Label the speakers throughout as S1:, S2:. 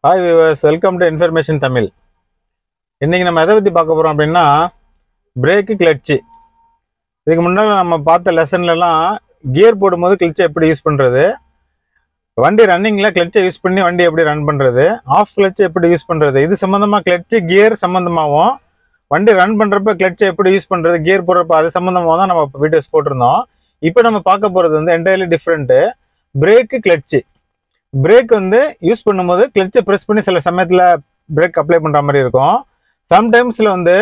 S1: Hi viewers, welcome to Information Tamil. இன்னைக்கு நம்ம எதை பத்தி பார்க்க போறோம் அப்படினா பிரேக் கிளட்ச். இதுக்கு முன்னாடி நம்ம பார்த்த லெசன்ல எல்லாம் கியர் போடும்போது கிளட்ச் எப்படி யூஸ் பண்றது, வண்டி ரன்னிங்ல கிளட்ச் யூஸ் பண்ணி வண்டி எப்படி ரன் பண்றது, ஆஃப் கிளட்ச் எப்படி யூஸ் பண்றது, இது சம்பந்தமா கிளட்ச் கியர் சம்பந்தமாவும் வண்டி ரன் பண்றப்ப கிளட்ச் எப்படி யூஸ் பண்றது, கியர் போடுறப்ப அது சம்பந்தமா தான் நம்ம வீடியோஸ் போட்டுருந்தோம். இப்போ நம்ம பார்க்க போறது வந்து entirely different. Break clutch. Break வந்து யூஸ் பண்ணும்போது கிளட்சை ப்ரெஸ் பண்ணி சில சமயத்தில் பிரேக் அப்ளை பண்ணுற மாதிரி இருக்கும். சம்டைம்ஸில் வந்து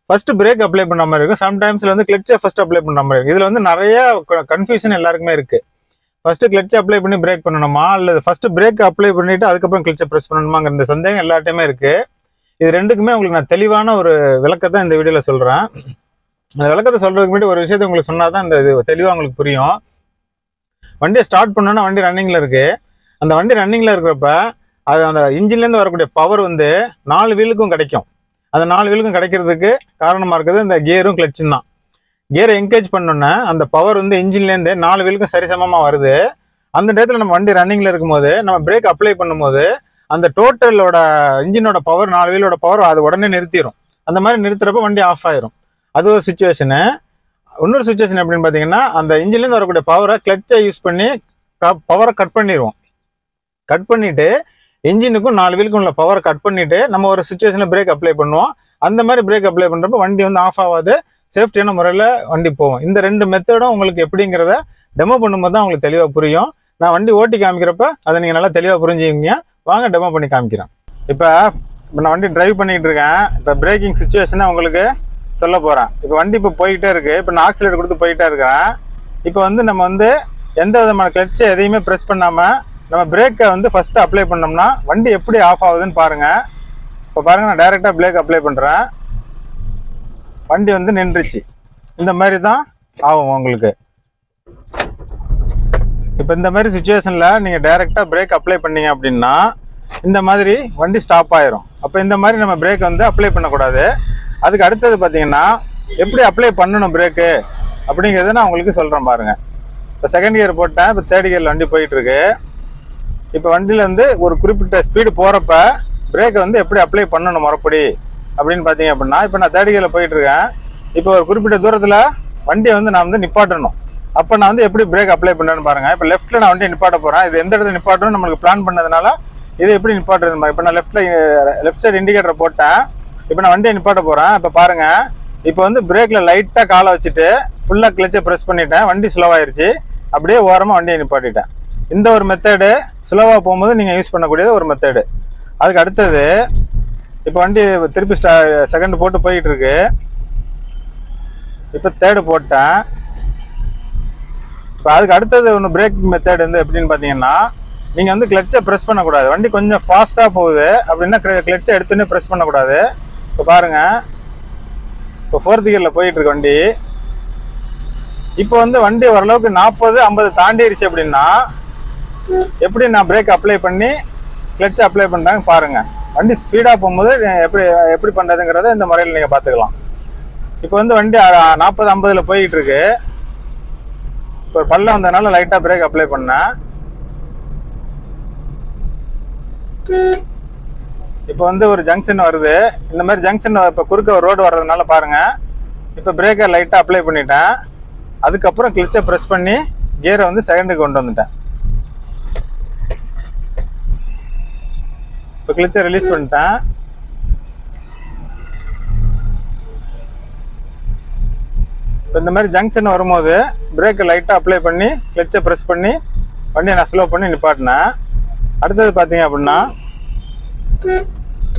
S1: ஃபர்ஸ்ட் பிரேக் அப்ளை பண்ணுற மாதிரி இருக்கும், சம்டைம்ஸில் வந்து கிளட்சை ஃபர்ஸ்ட் அப்ளை பண்ணுற மாதிரி இருக்கும். இதில் வந்து நிறைய கன்ஃபியூஷன் எல்லாருக்குமே இருக்குது. ஃபர்ஸ்ட் கிளட்சை அப்ளை பண்ணி பிரேக் பண்ணணுமா, அல்லது ஃபர்ஸ்ட் பிரேக் அப்ளை பண்ணிட்டு அதுக்கப்புறம் கிளட்சை ப்ரெஸ் பண்ணணுமாங்கிற இந்த சந்தேகம் எல்லார்ட்டையுமே இருக்குது. இது ரெண்டுக்குமே உங்களுக்கு நான் தெளிவான ஒரு விளக்கத்தை இந்த வீடியோவில் சொல்கிறேன். அந்த விளக்கத்தை சொல்கிறதுக்கு முன்னாடி ஒரு விஷயத்தை உங்களுக்கு சொன்னால் தான் இந்த இது தெளிவாக உங்களுக்கு புரியும். வண்டியை ஸ்டார்ட் பண்ணோன்னா வண்டி ரன்னிங்கில் இருக்குது. அந்த வண்டி ரன்னிங்கில் இருக்கிறப்ப அது அந்த இன்ஜின்லேருந்து வரக்கூடிய பவர் வந்து 4 வீலுக்கும் கிடைக்கும். அந்த 4 வீலுக்கும் கிடைக்கிறதுக்கு காரணமாக இருக்குது இந்த கியரும் கிளட்சும் தான். கியரை என்கேஜ் பண்ணோன்னே அந்த பவர் வந்து இன்ஜின்லேருந்து 4 வீலுக்கும் சரிசமமாக வருது. அந்த நேரத்தில் நம்ம வண்டி ரன்னிங்கில் இருக்கும்போது நம்ம பிரேக் அப்ளை பண்ணும்போது அந்த டோட்டலோட இன்ஜினோட பவர் 4 வீலோட பவர் அது உடனே நிறுத்திடும். அந்த மாதிரி நிறுத்துறப்ப வண்டி ஆஃப் ஆயிரும். அது ஒரு சுச்சுவேஷனு. இன்னொரு சுச்சுவேஷன் எப்படின்னு பார்த்தீங்கன்னா, அந்த இன்ஜின்லேருந்து வரக்கூடிய பவரை கிளட்சை யூஸ் பண்ணி பவரை கட் பண்ணிடுவோம். கட் பண்ணிட்டு இன்ஜினுக்கும் 4 வீலுக்கும் உள்ள பவரை கட் பண்ணிட்டு நம்ம ஒரு சுச்சுவேஷனில் பிரேக் அப்ளை பண்ணுவோம். அந்த மாதிரி பிரேக் அப்ளை பண்ணுறப்ப வண்டி வந்து ஆஃப் ஆகாது, சேஃப்டியான முறையில் வண்டி போகும். இந்த ரெண்டு மெத்தடும் உங்களுக்கு எப்படிங்கிறத டெமோ பண்ணும்போது தான் உங்களுக்கு தெளிவாக புரியும். நான் வண்டி ஓட்டி காமிக்கிறப்ப அதை நீங்கள் நல்லா தெளிவாக புரிஞ்சுக்கிங்க. வாங்க டெமோ பண்ணி காமிக்கிறேன். இப்போ நான் வண்டி டிரைவ் பண்ணிகிட்டு இருக்கேன். இப்போ பிரேக்கிங் சுச்சுவேஷனை உங்களுக்கு சொல்ல போகிறேன். இப்போ வண்டி இப்போ போய்கிட்டே இருக்குது. இப்போ நான் ஆக்சிலேட்டர் கொடுத்து போயிட்டே இருக்கிறேன். இப்போ வந்து நம்ம வந்து எந்த விதமான கிளட்சை எதையுமே ப்ரெஸ் பண்ணாமல் நம்ம பிரேக்கை வந்து ஃபஸ்ட்டு அப்ளை பண்ணோம்னா வண்டி எப்படி ஆஃப் ஆகுதுன்னு பாருங்கள். இப்போ பாருங்கள், நான் டைரெக்டாக பிரேக் அப்ளை பண்ணுறேன். வண்டி வந்து நின்றுச்சு. இந்த மாதிரி தான் ஆகும் உங்களுக்கு. இப்போ இந்த மாதிரி சுச்சுவேஷனில் நீங்கள் டைரெக்டாக பிரேக் அப்ளை பண்ணீங்க அப்படின்னா இந்த மாதிரி வண்டி ஸ்டாப் ஆயிரும். அப்போ இந்த மாதிரி நம்ம பிரேக் வந்து அப்ளை பண்ணக்கூடாது. அதுக்கு அடுத்தது பார்த்தீங்கன்னா எப்படி அப்ளை பண்ணணும் பிரேக்கு அப்படிங்கிறத நான் உங்களுக்கு சொல்கிறேன் பாருங்கள். இப்போ செகண்ட் கியர் போட்டேன். இப்போ தேர்ட் கியரில் வண்டி போயிட்டுருக்கு. இப்போ வண்டியில் வந்து ஒரு குறிப்பிட்ட ஸ்பீடு போகிறப்ப பிரேக்கை வந்து எப்படி அப்ளை பண்ணணும் மறுபடி அப்படின்னு பார்த்தீங்க அப்படின்னா, இப்போ நான் தேர்ட் கியரில் போயிட்டுருக்கேன். இப்போ ஒரு குறிப்பிட்ட தூரத்தில் வண்டியை வந்து நான் வந்து நிப்பாட்டணும். அப்போ நான் வந்து எப்படி பிரேக் அப்ளை பண்ணுறேன்னு பாருங்கள். இப்போ லெஃப்ட்டில் நான் வண்டியை நிப்பாட்ட போகிறேன். இது எந்த இடத்துல நிப்பாட்டணும் நம்மளுக்கு பிளான் பண்ணதுனால இது எப்படி நிப்பாட்டுறது மாதிரி. இப்போ நான் லெஃப்ட் சைடு இண்டிகேட்டரை போட்டேன். இப்போ நான் வண்டியை நிப்பாட்ட போகிறேன். இப்போ பாருங்கள், இப்போ வந்து பிரேக்கில் லைட்டாக காலை வச்சுட்டு ஃபுல்லாக கிளச்சை ப்ரெஸ் பண்ணிட்டேன். வண்டி ஸ்லோவாகிருச்சு. அப்படியே ஓரமாக வண்டியை நிப்பாட்டிட்டேன். இந்த ஒரு மெத்தடு ஸ்லோவாக போகும்போது நீங்கள் யூஸ் பண்ணக்கூடியது ஒரு மெத்தடு. அதுக்கு அடுத்தது இப்போ வண்டி திருப்பி செகண்ட் போட்டு போயிட்டு இருக்கு. இப்போ தேர்டு போட்டேன். இப்போ அதுக்கு அடுத்தது ஒன்று பிரேக் மெத்தட் வந்து எப்படின்னு பார்த்தீங்கன்னா, நீங்கள் வந்து கிளட்சை ப்ரெஸ் பண்ணக்கூடாது. வண்டி கொஞ்சம் ஃபாஸ்ட்டாக போகுது அப்படின்னா கிளட்சை எடுத்துன்னு ப்ரெஸ் பண்ணக்கூடாது. இப்போ பாருங்கள், இப்போ ஃபோர்த் கியரில் போயிட்டுருக்கு வண்டி. இப்போ வந்து வண்டி ஓரளவுக்கு 40-50 தாண்டிடுச்சு அப்படின்னா எப்படி நான் பிரேக் அப்ளை பண்ணி கிளட்சை அப்ளை பண்ணுறாங்க பாருங்கள். வண்டி ஸ்பீடாக போகும்போது எப்படி பண்ணுறதுங்கிறத இந்த முறையில் நீங்கள் பார்த்துக்கலாம். இப்போ வந்து வண்டி 40-50 போய்கிட்டு இருக்கு. இப்போ ஒரு பள்ளம் வந்ததுனால லைட்டாக பிரேக் அப்ளை பண்ணேன். இப்போ வந்து ஒரு ஜங்ஷன் வருது. இந்த மாதிரி ஜங்ஷன் இப்போ குறுக்க ஒரு ரோடு வர்றதுனால பாருங்கள், இப்போ பிரேக்கை லைட்டாக அப்ளை பண்ணிட்டேன். அதுக்கப்புறம் கிளட்சை ப்ரெஸ் பண்ணி கியரை வந்து செகண்டுக்கு கொண்டு வந்துட்டேன். இப்போ கிளட்சை ரிலீஸ் பண்ணிட்டேன். இப்போ இந்த மாதிரி ஜங்ஷன் வரும்போது பிரேக்கை லைட்டாக அப்ளை பண்ணி கிளட்சை ப்ரெஸ் பண்ணி வண்டியை நான் ஸ்லோ பண்ணி நிப்பாட்டினேன். அடுத்தது பார்த்தீங்க அப்படின்னா,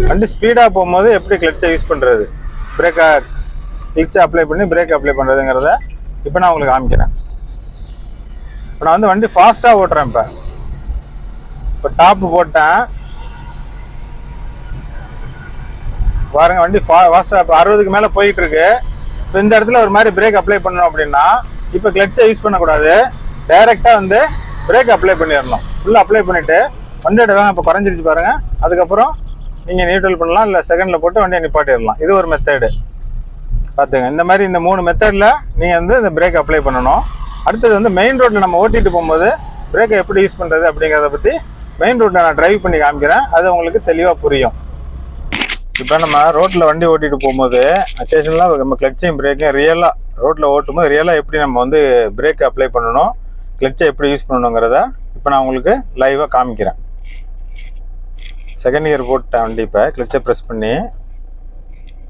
S1: வண்டி ஸ்பீடாக போகும்போது எப்படி கிளட்சை யூஸ் பண்ணுறது, கிளட்சை அப்ளை பண்ணி பிரேக் அப்ளை பண்ணுறதுங்கிறத இப்போ நான் உங்களுக்கு காமிக்கிறேன். இப்போ நான் வந்து வண்டி ஃபாஸ்ட்டாக ஓட்டுறேன். இப்போ டாப்பு போட்டேன். பாருங்க, வண்டி ஃபாஸ்ட்டாக இப்போ 60க்கு மேலே போயிட்டு இருக்கு. இப்போ இந்த இடத்துல ஒரு மாதிரி பிரேக் அப்ளை பண்ணணும் அப்படின்னா இப்போ கிளட்சை யூஸ் பண்ணக்கூடாது. டைரெக்டாக வந்து பிரேக் அப்ளை பண்ணிடணும். ஃபுல்லாக அப்ளை பண்ணிவிட்டு வண்டியோட வேகம் இப்போ குறைஞ்சிருச்சு பாருங்கள். அதுக்கப்புறம் நீங்கள் நியூட்ரல் பண்ணலாம், இல்லை செகண்டில் போட்டு வண்டியை நிப்பாட்டிடலாம். இது ஒரு மெத்தடு பார்த்துங்க. இந்த மாதிரி இந்த 3 மெத்தடில் நீங்கள் வந்து இந்த பிரேக் அப்ளை பண்ணணும். அடுத்தது வந்து மெயின் ரோட்டில் நம்ம ஓட்டிகிட்டு போகும்போது பிரேக்கை எப்படி யூஸ் பண்ணுறது அப்படிங்கிறத பற்றி மெயின் ரோட்டில் நான் டிரைவ் பண்ணி காமிக்கிறேன், அது உங்களுக்கு தெளிவாக புரியும். இப்போ நம்ம ரோட்டில் வண்டி ஓட்டிகிட்டு போகும்போது அக்கேஷனலாக நம்ம கிளட்சையும் பிரேக்கையும் ரியலாக ரோட்டில் ஓட்டும்போது ரியலாக எப்படி நம்ம வந்து பிரேக் அப்ளை பண்ணணும், கிளட்சை எப்படி யூஸ் பண்ணணுங்கிறத இப்போ நான் உங்களுக்கு லைவாக காமிக்கிறேன். செகண்ட் கியர் போட்டேன் வண்டி. இப்போ கிளட்சை ப்ரெஸ் பண்ணி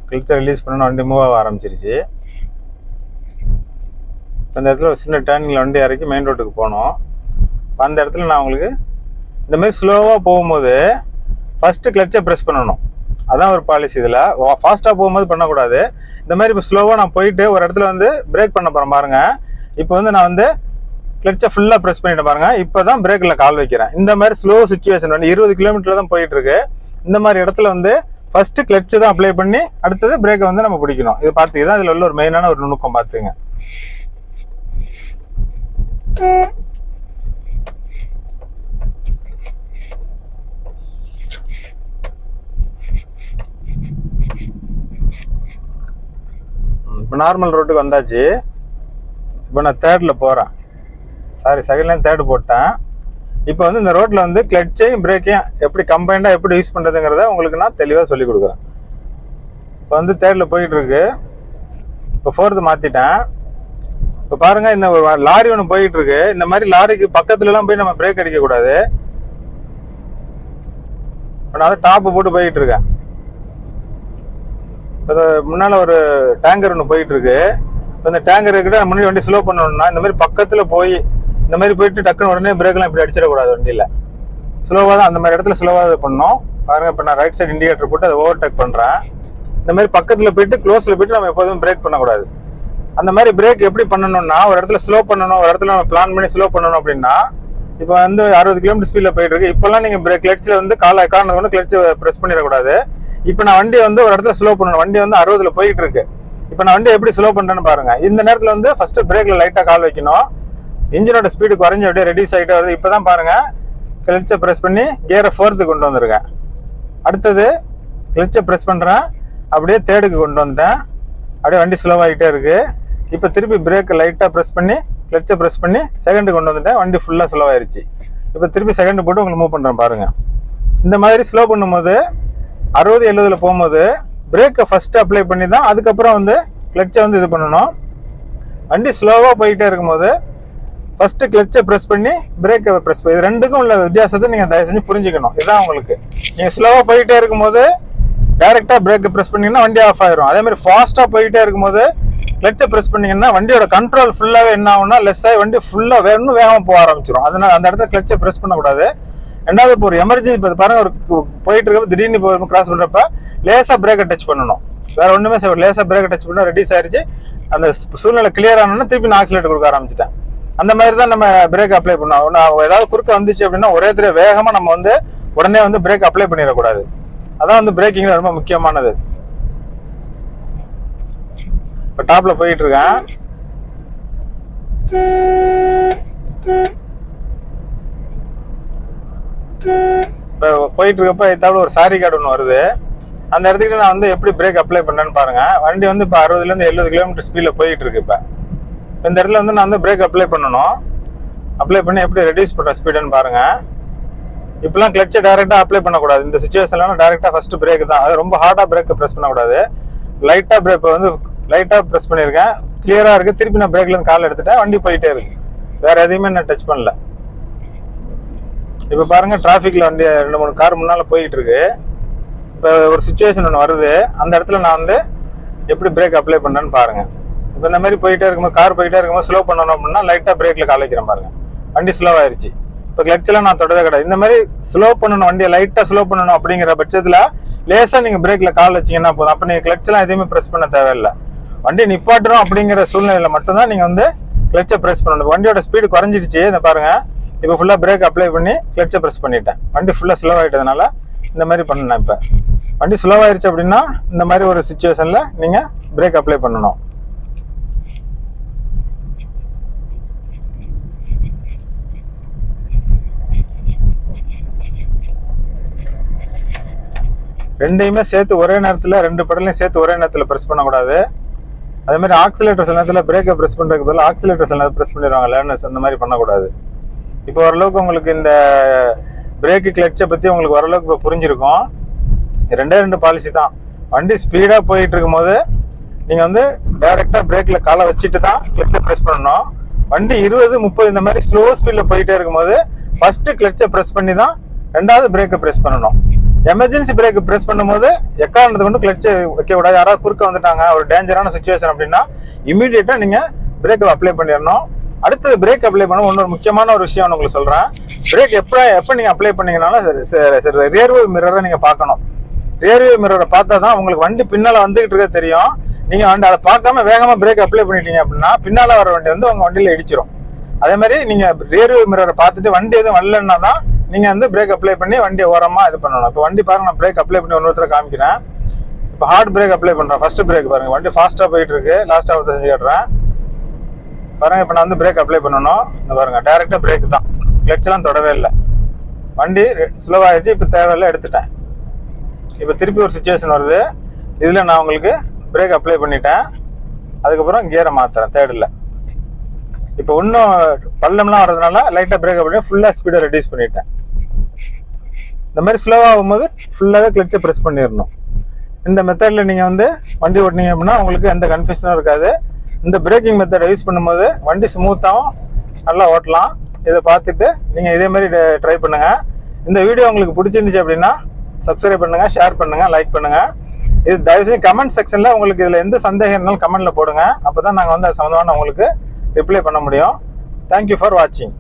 S1: கிளட்சை ரிலீஸ் பண்ணணும், வண்டி மூவ் ஆக ஆரம்பிச்சிருச்சு. அந்த இடத்துல ஒரு சின்ன டேர்னிங்கில் வண்டி இறக்கி மெயின் ரோட்டுக்கு போனோம். அந்த இடத்துல நான் உங்களுக்கு இந்த மாதிரி ஸ்லோவாக போகும்போது ஃபஸ்ட்டு கிளட்சை ப்ரெஸ் பண்ணணும். அதான் ஒரு பாலிசி. இதில் ஃபாஸ்ட்டாக போகும்போது பண்ணக்கூடாது. இந்த மாதிரி இப்போ ஸ்லோவாக நான் போயிட்டு ஒரு இடத்துல வந்து பிரேக் பண்ண போகிறேன் பாருங்க. இப்போ வந்து நான் வந்து கிளட்சை ஃபுல்லாக ப்ரெஸ் பண்ணிட்டு பாருங்க. இப்போ தான் பிரேக்கில் கால் வைக்கிறேன். இந்த மாதிரி ஸ்லோ சுச்சுவேஷன் வந்து 20 கிலோமீட்டர் தான் போயிட்டு இருக்கு. இந்த மாதிரி இடத்துல வந்து ஃபஸ்ட்டு கிளட்சை தான் அப்ளை பண்ணி அடுத்தது பிரேக்கை வந்து நம்ம பிடிக்கணும். இது பார்த்துக்கு தான் இதில் உள்ள ஒரு மெயினான ஒரு நுணுக்கம் பார்த்துங்க. இப்போ நார்மல் ரோட்டுக்கு வந்தாச்சு. இப்போ நான் தேர்டில் போகிறேன், சாரி செகண்ட்லேயும் தேர்டு போட்டேன். இப்போ வந்து இந்த ரோட்டில் வந்து கிளட்சையும் பிரேக்கையும் எப்படி கம்பைண்டாக எப்படி யூஸ் பண்ணுறதுங்கிறத உங்களுக்கு நான் தெளிவாக சொல்லிக் கொடுக்குறேன். இப்போ வந்து தேர்டில் போயிட்டுருக்கு. இப்போ ஃபோர்த்து மாற்றிட்டேன். இப்போ பாருங்கள், இந்த ஒரு லாரி ஒன்று போயிட்டுருக்கு. இந்த மாதிரி லாரிக்கு பக்கத்துலலாம் போய் நம்ம பிரேக் அடிக்கக்கூடாது. இப்போ நான் வந்து டாப்பு போட்டு போயிட்டுருக்கேன். இப்போ முன்னால் ஒரு டேங்கர் ஒன்று போயிட்டுருக்கு. இப்போ இந்த டேங்கர் கிட்ட முன்னாடி வண்டி ஸ்லோ பண்ணணும்னா இந்த மாதிரி பக்கத்தில் போய் இந்த மாதிரி போயிட்டு டக்குன்னு உடனே பிரேக்லாம் இப்படி அடிச்சிடக்கூடாது. வண்டியில் ஸ்லோவாக தான் அந்த மாதிரி இடத்துல ஸ்லோவாக பண்ணணும். பாருங்கள், இப்போ நான் ரைட் சைடு இண்டிகேட்டர் போட்டு அதை ஓவர்டேக் பண்ணுறேன். இந்த மாதிரி பக்கத்தில் போயிட்டு க்ளோஸில் போயிட்டு நம்ம எப்போதும் பிரேக் பண்ணக்கூடாது. அந்த மாதிரி பிரேக் எப்படி பண்ணணும்னா ஒரு இடத்துல ஸ்லோ பண்ணணும், ஒரு இடத்துல நம்ம பிளான் பண்ணி ஸ்லோ பண்ணணும். அப்படின்னா இப்போ வந்து 60 கிலோமீட்டர் ஸ்பீடில் போயிட்டு இருக்கு. இப்போல்லாம் நீங்கள் பிரேக் கிளட்சில் வந்து காரணம் கொண்டு கிளட்சை ப்ரெஸ் பண்ணிடக்கூடாது. இப்போ நான் வண்டியை வந்து ஒரு இடத்துல ஸ்லோ பண்ணணும். வண்டி வந்து 60ல் போயிட்டு இருக்கு. இப்போ நான் வண்டியை எப்படி ஸ்லோ பண்ணுறேன்னு பாருங்க. இந்த நேரத்தில் வந்து ஃபர்ஸ்ட் பிரேக்ல லைட்டாக கால் வைக்கணும். இன்ஜினோட ஸ்பீடு குறைஞ்சி அப்படியே ரெடியூஸ் ஆகிட்டே வருது. இப்போ தான் பாருங்க கிளட்சை ப்ரெஸ் பண்ணி கியரை 4க்கு கொண்டு வந்திருக்கேன். அடுத்தது கிளட்சை ப்ரெஸ் பண்ணுறேன், அப்படியே 3க்கு கொண்டு வந்துட்டேன். அப்படியே வண்டி ஸ்லோவாகிட்டே இருக்கு. இப்போ திருப்பி பிரேக்கை லைட்டாக ப்ரெஸ் பண்ணி கிளட்சை ப்ரெஸ் பண்ணி செகண்டுக்கு கொண்டு வந்துட்டேன். வண்டி ஃபுல்லாக ஸ்லோவாயிருச்சு. இப்போ திருப்பி செகண்டு போட்டு உங்களுக்கு மூவ் பண்ணுறேன் பாருங்க. இந்த மாதிரி ஸ்லோ பண்ணும்போது 60-70ல் போகும்போது பிரேக்கை ஃபர்ஸ்ட் அப்ளை பண்ணி தான் அதுக்கப்புறம் வந்து கிளட்சை வந்து இது பண்ணணும். வண்டி ஸ்லோவாக போயிட்டே இருக்கும்போது ஃபர்ஸ்ட் கிளட்சை ப்ரெஸ் பண்ணி பிரேக்கை ப்ரெஸ் பண்ணி, இது ரெண்டுக்கும் உள்ள வித்தியாசத்தை நீங்கள் தயவு செஞ்சு புரிஞ்சுக்கணும். இதுதான் உங்களுக்கு. நீங்கள் ஸ்லோவாக போயிட்டே இருக்கும்போது டைரெக்டாக பிரேக்கை ப்ரெஸ் பண்ணிங்கன்னா வண்டி ஆஃப் ஆயிரும். அதே மாதிரி ஃபாஸ்ட்டாக போயிட்டே இருக்கும்போது கிளட்சை ப்ரெஸ் பண்ணிங்கன்னா வண்டியோட கண்ட்ரோல் ஃபுல்லாகவே என்ன ஆகும்னா லெஸ் ஆகி வண்டி ஃபுல்லாக இன்னும் வேகமாக போக ஆரம்பிச்சிடும். அதனால அந்த இடத்துல கிளட்சை ப்ரெஸ் பண்ணக்கூடாது. ரெண்டாவது, இப்போ ஒரு எமர்ஜென்சி இப்போ பாருங்க, ஒரு போயிட்டு இருக்கப்ப திடீர்னு இப்போ கிராஸ் பண்ணுறப்ப லேசாக பிரேக்கை டச் பண்ணணும். வேற ஒன்றுமே செய்ய லேசாக பிரேக்கை டச் பண்ணால் ரெடியூஸ் ஆயிடுச்சு. அந்த சூழ்நிலை கிளியர் ஆனோன்னா திருப்பி நான் ஆக்சிலேட்டர் கொடுக்க ஆரம்பிச்சிட்டேன். அந்த மாதிரி தான் நம்ம பிரேக் அப்ளை பண்ணோம். ஏதாவது குறுக்க வந்துச்சு அப்படின்னா ஒரே தடவை வேகமாக நம்ம வந்து உடனே வந்து பிரேக் அப்ளை பண்ணிடக்கூடாது. அதான் வந்து பிரேக்கிங்ல ரொம்ப முக்கியமானது. இப்போ டாப்ல போயிட்டு இருக்கேன். இப்போ போயிட்டு இருக்கப்ப இதாவில் ஒரு சாரி கார்டு ஒன்று வருது. அந்த இடத்துக்கு நான் வந்து எப்படி பிரேக் அப்ளை பண்ணேன்னு பாருங்க. வண்டி வந்து இப்போ 60லேருந்து 70 கிலோமீட்டர் ஸ்பீடில் போயிட்டு இருக்கு. இப்போ இந்த இடத்துல வந்து நான் வந்து பிரேக் அப்ளை பண்ணணும். அப்ளை பண்ணி எப்படி ரெடியூஸ் பண்ணுற ஸ்பீடுன்னு பாருங்க. இப்பெல்லாம் கிளட்சை டைரெக்டாக அப்ளை பண்ணக்கூடாது. இந்த சுச்சுவேஷன்லாம் டைரெக்டாக ஃபர்ஸ்ட் பிரேக் தான். அது ரொம்ப ஹார்டாக பிரேக்கை ப்ரெஸ் பண்ணக்கூடாது. லைட்டாக பிரேக் வந்து லைட்டாக ப்ரெஸ் பண்ணியிருக்கேன், கிளியராக இருக்குது. திருப்பி நான் பிரேக்லேருந்து கால் எடுத்துட்டேன், வண்டி போயிட்டே இருக்கு. வேறு எதையுமே நான் டச் பண்ணல. இப்போ பாருங்கள், டிராஃபிக்கில் வண்டி 2-3 கார் முன்னால் போயிட்டு இருக்கு. இப்போ ஒரு சுச்சுவேஷன் ஒன்று வருது. அந்த இடத்துல நான் வந்து எப்படி பிரேக் அப்ளை பண்ணேன்னு பாருங்கள். இப்போ இந்த மாதிரி போயிட்டே இருக்கும்போது கார் போயிட்டே இருக்கும்போது ஸ்லோ பண்ணணும் அப்படின்னா லைட்டாக பிரேக்கில் கால் வைக்கிறேன் பாருங்க. வண்டி ஸ்லோ ஆயிடுச்சு. இப்போ கிளட்செல்லாம் நான் தொடவே கிடையாது. இந்த மாதிரி ஸ்லோ பண்ணணும், வண்டியை லைட்டாக ஸ்லோ பண்ணணும் அப்படிங்கிற பட்சத்தில் லேசாக நீங்கள் பிரேக்கில் கால் வச்சிங்கன்னா போதும். அப்போ நீங்கள் கிளட்செல்லாம் எதுவுமே ப்ரெஸ் பண்ண தேவையில்லை. வண்டி நிப்பாட்டுறோம் அப்படிங்கிற சூழ்நிலையில் மட்டும்தான் நீங்கள் வந்து கிளட்சை ப்ரெஸ் பண்ணணும். வண்டியோட ஸ்பீடு குறைஞ்சிடுச்சு. இந்த பாருங்க, இப்போ ஃபுல்லாக பிரேக் அப்ளை பண்ணி கிளட்சை ப்ரெஸ் பண்ணிட்டேன். வண்டி ஃபுல்லாக ஸ்லோ ஆகிட்டதுனால இந்த மாதிரி பண்ணேன். இப்போ வண்டி ஸ்லோ ஆயிடுச்சு அப்படின்னா இந்த மாதிரி ஒரு சுச்சுவேஷனில் நீங்கள் பிரேக் அப்ளை பண்ணணும். ரெண்டையுமே சேர்த்து ஒரே நேரத்தில், 2 பெடலையும் சேர்த்து ஒரே நேரத்தில் ப்ரெஸ் பண்ணக்கூடாது. அதே மாதிரி ஆக்சிலேட்டர் சில நேரத்தில் பிரேக்கை ப்ரெஸ் பண்ணுறதுக்கு பதிலாக ஆக்சிலேட்டர் சில நேரத்தில் ப்ரெஸ் பண்ணிடுவாங்க லேர்னர்ஸ். அந்த மாதிரி பண்ணக்கூடாது. இப்போ ஓரளவுக்கு உங்களுக்கு இந்த பிரேக்கு கிளட்சை பற்றி உங்களுக்கு ஓரளவுக்கு இப்போ புரிஞ்சிருக்கும். ரெண்டு பாலிசி தான். வண்டி ஸ்பீடாக போயிட்டு இருக்கும்போது நீங்கள் வந்து டைரெக்டாக பிரேக்கில் காலை வச்சுட்டு தான் கிளட்சை ப்ரெஸ் பண்ணணும். வண்டி 20-30 இந்த மாதிரி ஸ்லோ ஸ்பீடில் போயிட்டே இருக்கும்போது ஃபஸ்ட்டு கிளட்சை ப்ரெஸ் பண்ணி தான் ரெண்டாவது பிரேக்கை ப்ரெஸ் பண்ணணும். எமர்ஜென்சி பிரேக் ப்ரெஸ் பண்ணும்போது எக்காரணத்தை கொண்டு கிளட்சை வைக்க கூடாது. யாராவது குறுக்க வந்துட்டாங்க, ஒரு டேஞ்சரான சுச்சுவேஷன் அப்படின்னா இமீடியட்டாக நீங்கள் பிரேக்கை அப்ளை பண்ணிடணும். அடுத்தது பிரேக் அப்ளை பண்ண இன்னொரு முக்கியமான ஒரு விஷயம் உங்களுக்கு சொல்கிறேன். பிரேக் எப்போ நீங்கள் அப்ளை பண்ணீங்கனாலும் ரியர்வியூ மிரரை நீங்கள் பார்க்கணும். ரியர்வியூ மிரரை பார்த்தா தான் உங்களுக்கு வண்டி பின்னால் வந்துகிட்டு இருக்க தெரியும். நீங்கள் வண்டி அதை பார்க்காம வேகமாக பிரேக் அப்ளை பண்ணிட்டீங்க அப்படின்னா பின்னால் வர வண்டி வந்து உங்கள் வண்டியில் இடிச்சிடும். அதே மாதிரி நீங்கள் ரியர்வியூ மிரரை பார்த்துட்டு வண்டி எதுவும் வரலன்னா தான் நீங்கள் வந்து பிரேக் அப்ளை பண்ணி வண்டியை ஓரமாக இது பண்ணணும். இப்போ வண்டி பாருங்க, நான் பிரேக் அப்ளை பண்ணி ஒருத்தர காமிக்கிறேன். இப்போ ஹார்ட் பிரேக் அப்ளை பண்ணுறேன். ஃபர்ஸ்ட் பிரேக் பாருங்க, வண்டி ஃபாஸ்ட்டாக போயிட்டு இருக்கு. லாஸ்ட்டாக ஒரு தெரிஞ்சு காட்டுறேன் பாருங்க. இப்போ நான் வந்து பிரேக் அப்ளை பண்ணணும். இந்த பாருங்க, டைரெக்டாக பிரேக் தான், கிளட்செல்லாம் தொடவே இல்லை. வண்டி ஸ்லோவாகிடுச்சு. இப்போ தேவையில்லை, எடுத்துட்டேன். இப்போ திருப்பி ஒரு சுச்சுவேஷன் வருது. இதில் நான் உங்களுக்கு பிரேக் அப்ளை பண்ணிட்டேன். அதுக்கப்புறம் கியரை மாற்றுறேன் தேர்டில். இப்போ இன்னும் பள்ளம்லாம் வர்றதுனால லைட்டாக பிரேக் அப் பண்ணி ஃபுல்லாக ஸ்பீடை ரெடியூஸ் பண்ணிட்டேன். இந்த மாதிரி ஸ்லோவாகும்போது ஃபுல்லாகவே கிளட்சை ப்ரெஸ் பண்ணிடணும். இந்த மெத்தடில் நீங்கள் வந்து வண்டி ஓட்டினீங்க அப்படின்னா உங்களுக்கு எந்த கன்ஃபியூஷனும் இருக்காது. இந்த பிரேக்கிங் மெத்தடை யூஸ் பண்ணும்போது வண்டி ஸ்மூத்தாகவும் நல்லா ஓட்டலாம். இதை பார்த்துட்டு நீங்கள் இதே மாதிரி ட்ரை பண்ணுங்கள். இந்த வீடியோ உங்களுக்கு பிடிச்சிருந்துச்சு அப்படின்னா சப்ஸ்கிரைப் பண்ணுங்கள், ஷேர் பண்ணுங்கள், லைக் பண்ணுங்கள். இது தயவுசெய்து கமெண்ட் செக்ஷனில் உங்களுக்கு இதில் எந்த சந்தேகம் இருந்தாலும் கமெண்ட்டில் போடுங்க. அப்போ தான் நாங்கள் வந்து அது சம்மந்தமான உங்களுக்கு ரிப்ளை பண்ண முடியும். தேங்க்யூ ஃபார் வாட்சிங்.